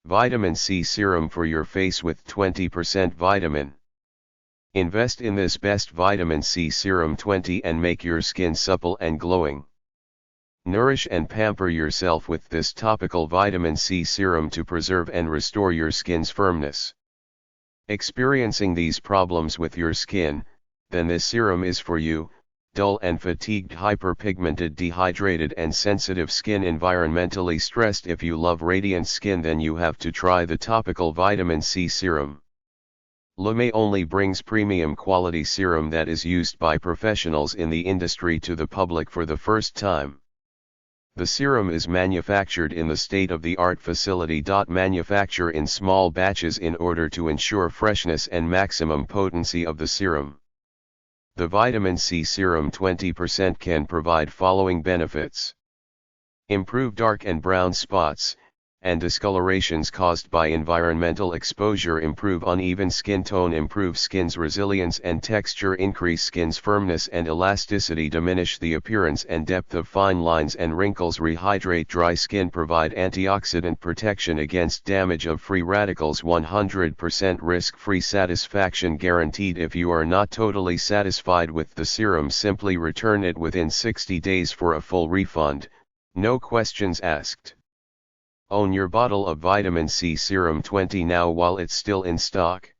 Vitamin C Serum for your face with 20% vitamin. Invest in this best Vitamin C Serum 20 and make your skin supple and glowing. Nourish and pamper yourself with this topical Vitamin C Serum to preserve and restore your skin's firmness. Experiencing these problems with your skin? Then this serum is for you. Dull and fatigued, hyperpigmented, dehydrated and sensitive skin, environmentally stressed. If you love radiant skin, then you have to try the topical Vitamin C Serum. LUMAY only brings premium quality serum that is used by professionals in the industry to the public for the first time. The serum is manufactured in the state-of-the-art facility. Manufacture in small batches in order to ensure freshness and maximum potency of the serum. The Vitamin C Serum 20% can provide following benefits: improve dark and brown spots and discolorations caused by environmental exposure, improve uneven skin tone, improve skin's resilience and texture, increase skin's firmness and elasticity, diminish the appearance and depth of fine lines and wrinkles, rehydrate dry skin, provide antioxidant protection against damage of free radicals, 100% risk-free, satisfaction guaranteed. If you are not totally satisfied with the serum, simply return it within 60 days for a full refund, no questions asked. Own your bottle of Vitamin C Serum 20 now while it's still in stock.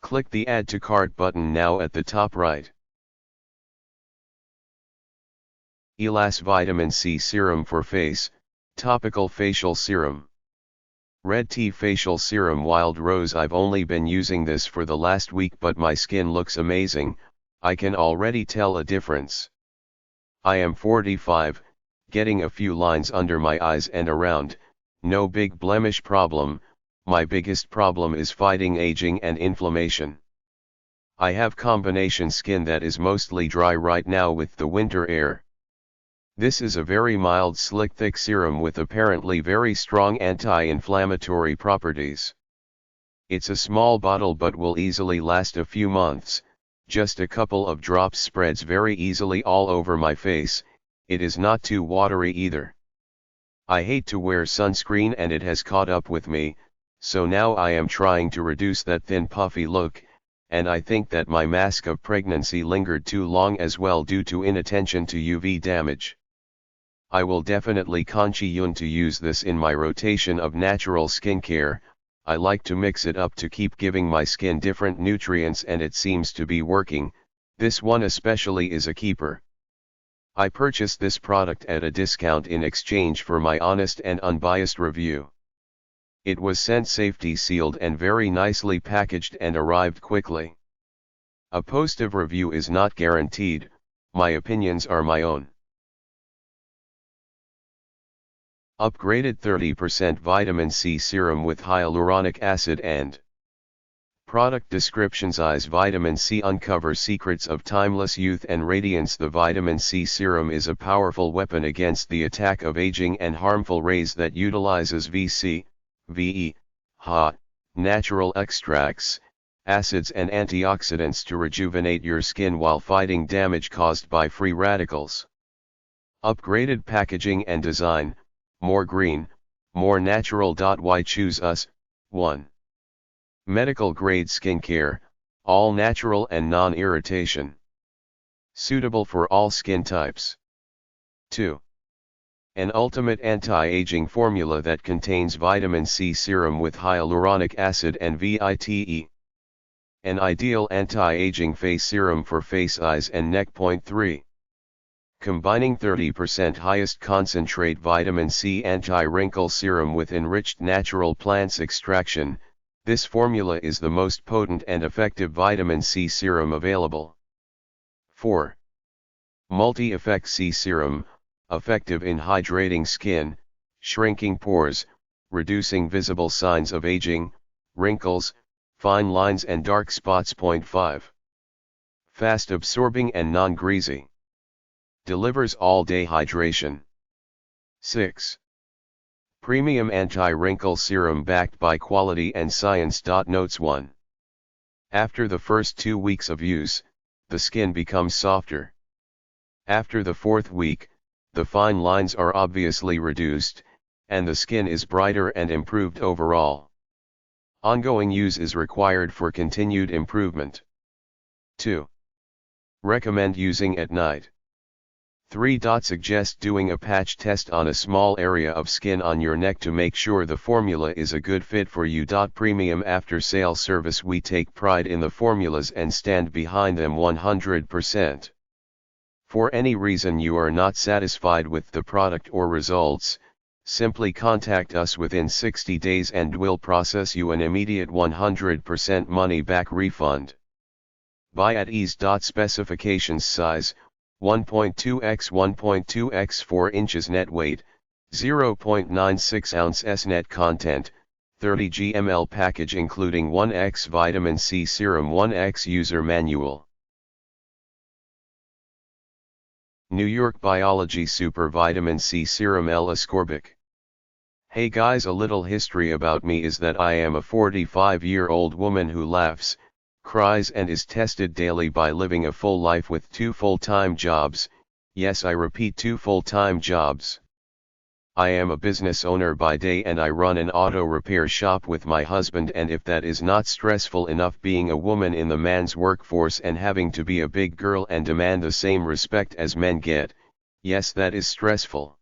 Click the Add to Cart button now at the top right. Ylass Vitamin C Serum for Face, Topical Facial Serum. Red Tea Facial Serum Wild Rose. I've only been using this for the last week, but my skin looks amazing. I can already tell a difference. I am 45, getting a few lines under my eyes and around. No big blemish problem. My biggest problem is fighting aging and inflammation. I have combination skin that is mostly dry right now with the winter air. This is a very mild, slick, thick serum with apparently very strong anti-inflammatory properties. It's a small bottle but will easily last a few months. Just a couple of drops spreads very easily all over my face. It is not too watery either. I hate to wear sunscreen and it has caught up with me, so now I am trying to reduce that thin puffy look, and I think that my mask of pregnancy lingered too long as well due to inattention to UV damage. I will definitely continue to use this in my rotation of natural skincare. I like to mix it up to keep giving my skin different nutrients, and it seems to be working. This one especially is a keeper. I purchased this product at a discount in exchange for my honest and unbiased review. It was sent safety sealed and very nicely packaged and arrived quickly. A positive review is not guaranteed. My opinions are my own. Upgraded 30% Vitamin C Serum with hyaluronic acid and product descriptions. Eyes Vitamin C uncover secrets of timeless youth and radiance. The Vitamin C Serum is a powerful weapon against the attack of aging and harmful rays that utilizes VE, natural extracts, acids and antioxidants to rejuvenate your skin while fighting damage caused by free radicals. Upgraded packaging and design, more green, more natural. Why choose us? 1. Medical grade skincare, all natural and non-irritation. Suitable for all skin types. 2. An ultimate anti-aging formula that contains Vitamin C Serum with hyaluronic acid and VITE. An ideal anti-aging face serum for face, eyes and neck. 3. Combining 30% highest concentrate Vitamin C anti-wrinkle serum with enriched natural plants extraction. This formula is the most potent and effective Vitamin C serum available. 4. Multi-Effect C Serum, effective in hydrating skin, shrinking pores, reducing visible signs of aging, wrinkles, fine lines and dark spots. 5. Fast absorbing and non-greasy. Delivers all-day hydration. 6. Premium anti-wrinkle serum backed by quality and science. Notes 1. After the first 2 weeks of use, the skin becomes softer. After the 4th week, the fine lines are obviously reduced, and the skin is brighter and improved overall. Ongoing use is required for continued improvement. 2. Recommend using at night. 3. Suggest doing a patch test on a small area of skin on your neck to make sure the formula is a good fit for you. Premium after sale service. We take pride in the formulas and stand behind them 100%. For any reason you are not satisfied with the product or results, simply contact us within 60 days and we'll process you an immediate 100% money back refund. Buy at ease. Specifications: size 1.2x 1.2x 4 inches, net weight 0.96 ounces, net content 30 gml, package including 1x vitamin C serum, 1x user manual. New York Biology Super Vitamin C Serum, L ascorbic. Hey guys, a little history about me is that I am a 45-year-old woman who laughs, cries and is tested daily by living a full life with 2 full-time jobs. Yes, I repeat, 2 full-time jobs. I am a business owner by day and I run an auto repair shop with my husband, and if that is not stressful enough, being a woman in the man's workforce and having to be a big girl and demand the same respect as men get, yes, that is stressful.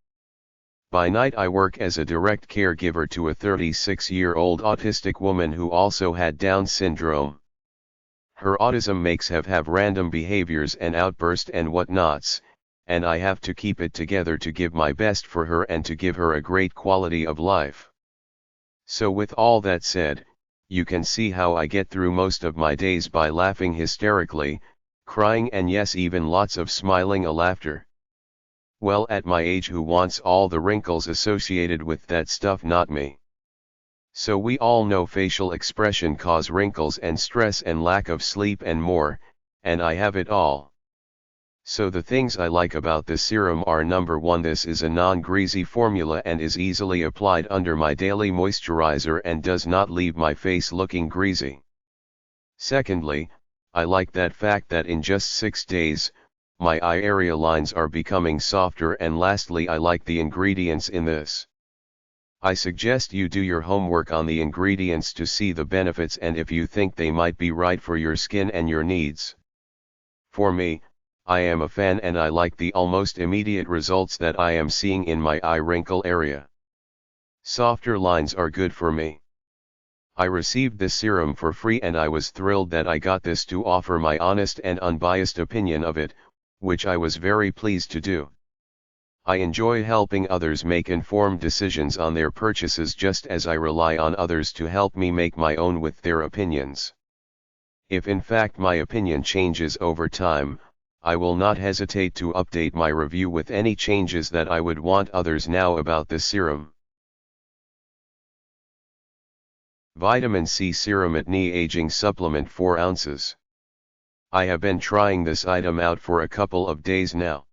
By night I work as a direct caregiver to a 36-year-old autistic woman who also had Down syndrome. Her autism makes her have random behaviors and outbursts and whatnots, and I have to keep it together to give my best for her and to give her a great quality of life. So with all that said, you can see how I get through most of my days by laughing hysterically, crying, and yes, even lots of smiling laughter. Well, at my age, who wants all the wrinkles associated with that stuff? Not me. So we all know facial expression cause wrinkles and stress and lack of sleep and more, and I have it all. So the things I like about this serum are: number 1, this is a non-greasy formula and is easily applied under my daily moisturizer and does not leave my face looking greasy. Secondly, I like that fact that in just 6 days, my eye area lines are becoming softer. And lastly, I like the ingredients in this. I suggest you do your homework on the ingredients to see the benefits and if you think they might be right for your skin and your needs. For me, I am a fan and I like the almost immediate results that I am seeing in my eye wrinkle area. Softer lines are good for me. I received this serum for free and I was thrilled that I got this to offer my honest and unbiased opinion of it, which I was very pleased to do. I enjoy helping others make informed decisions on their purchases, just as I rely on others to help me make my own with their opinions. If in fact my opinion changes over time, I will not hesitate to update my review with any changes that I would want others know about this serum. Vitamin C Serum Anti-Aging Supplement, 4 ounces. I have been trying this item out for a couple of days now.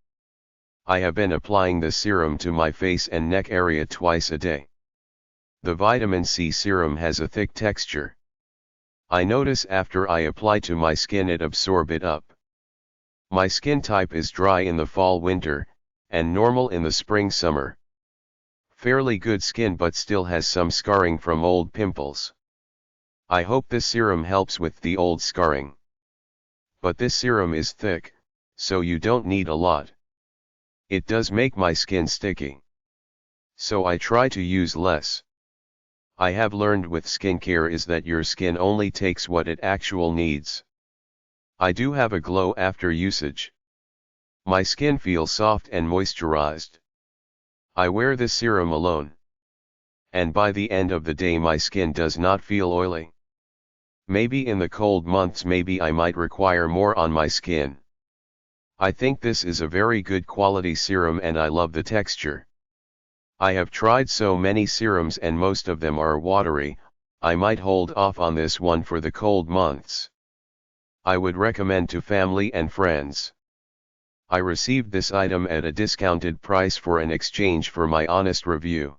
I have been applying this serum to my face and neck area twice a day. The vitamin C serum has a thick texture. I notice after I apply to my skin it absorbs it up. My skin type is dry in the fall-winter, and normal in the spring-summer. Fairly good skin but still has some scarring from old pimples. I hope this serum helps with the old scarring. But this serum is thick, so you don't need a lot. It does make my skin sticky. So I try to use less. I have learned with skincare is that your skin only takes what it actually needs. I do have a glow after usage. My skin feels soft and moisturized. I wear this serum alone. And by the end of the day my skin does not feel oily. Maybe in the cold months maybe I might require more on my skin. I think this is a very good quality serum and I love the texture. I have tried so many serums and most of them are watery. I might hold off on this one for the cold months. I would recommend to family and friends. I received this item at a discounted price for an exchange for my honest review.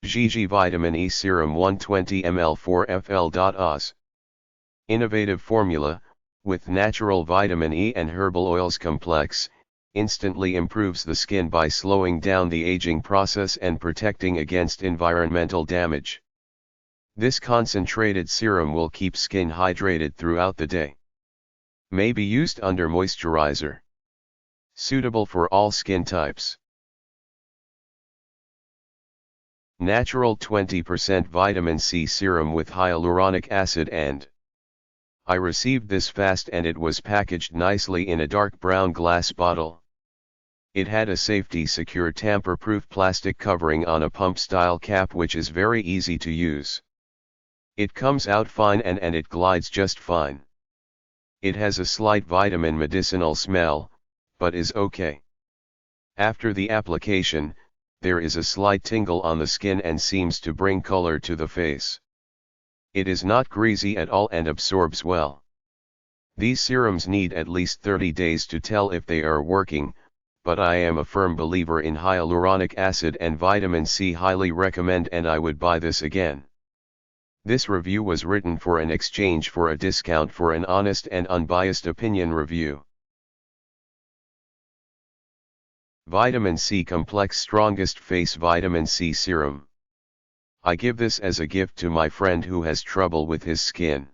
Ylass Vitamin E Serum 120 ml 4fl.oz. Innovative formula, with natural vitamin E and herbal oils complex, instantly improves the skin by slowing down the aging process and protecting against environmental damage. This concentrated serum will keep skin hydrated throughout the day. May be used under moisturizer. Suitable for all skin types. Natural 20% Vitamin C Serum with Hyaluronic Acid and I received this fast and it was packaged nicely in a dark brown glass bottle. It had a safety-secure tamper-proof plastic covering on a pump-style cap which is very easy to use. It comes out fine and it glides just fine. It has a slight vitamin medicinal smell, but is okay. After the application, there is a slight tingle on the skin and seems to bring color to the face. It is not greasy at all and absorbs well. These serums need at least 30 days to tell if they are working, but I am a firm believer in hyaluronic acid and vitamin C, highly recommend, and I would buy this again. This review was written for an exchange for a discount for an honest and unbiased opinion review. Vitamin C Complex Strongest Face Vitamin C Serum. I give this as a gift to my friend who has trouble with his skin.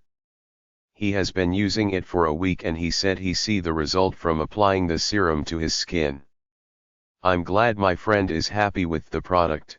He has been using it for a week and he said he see the result from applying the serum to his skin. I'm glad my friend is happy with the product.